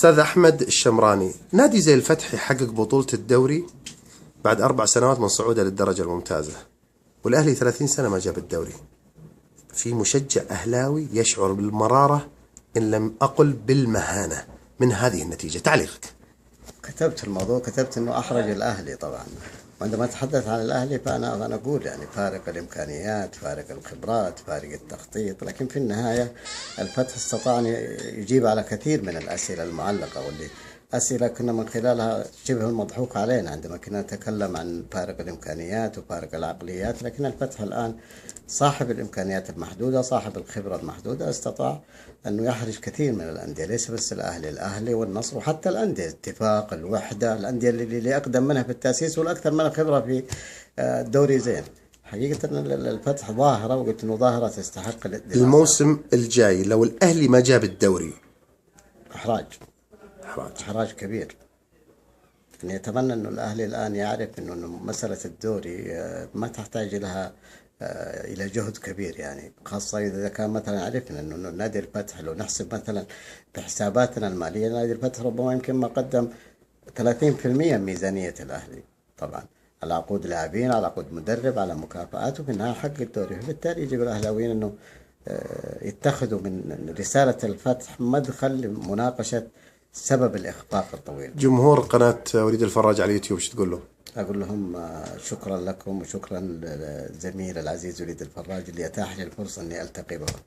أستاذ أحمد الشمراني، نادي زي الفتح يحقق بطولة الدوري بعد 4 سنوات من صعوده للدرجة الممتازة، والأهلي 30 سنة ما جاب الدوري. في مشجع أهلاوي يشعر بالمرارة إن لم أقل بالمهانة من هذه النتيجة، تعليقك؟ كتبت الموضوع، كتبت انه احرج الاهلي طبعا. وعندما اتحدث عن الاهلي فانا اقول يعني فارق الامكانيات، فارق الخبرات، فارق التخطيط، لكن في النهايه الفتح استطاع ان يجيب على كثير من الاسئله المعلقه، واللي اسئله كنا من خلالها شبه المضحوك علينا عندما كنا نتكلم عن فارق الامكانيات وفارق العقليات. لكن الفتح الان صاحب الامكانيات المحدوده، صاحب الخبره المحدوده، استطاع انه يحرج كثير من الانديه، ليس بس الاهلي والنصر، وحتى الانديه اتفاق، الوحده، الانديه اللي اقدم منها في التاسيس والاكثر منها خبره في الدوري زين. حقيقه الفتح ظاهره، وقلت انه ظاهره تستحق الدراسه. الموسم الجاي لو الأهلي ما جاب الدوري، احراج كبير. يعني اتمنى انه الاهلي الان يعرف انه مساله الدوري ما تحتاج لها الى جهد كبير، يعني خاصه اذا كان مثلا عرفنا انه نادي الفتح، لو نحسب مثلا بحساباتنا الماليه، نادي الفتح ربما يمكن ما قدم 30% من ميزانيه الاهلي، طبعا على عقود لاعبين، على عقود مدرب، على مكافآت، وفي النهايه حق الدوري. فبالتالي يجب الاهلاويين انه يتخذوا من رساله الفتح مدخل لمناقشه سبب الإخفاق الطويل. جمهور قناة وليد الفراج على اليوتيوب شو تقول له؟ أقول لهم شكرا لكم، وشكرا للزميل العزيز وليد الفراج اللي أتاح لي الفرصة أني ألتقي بكم.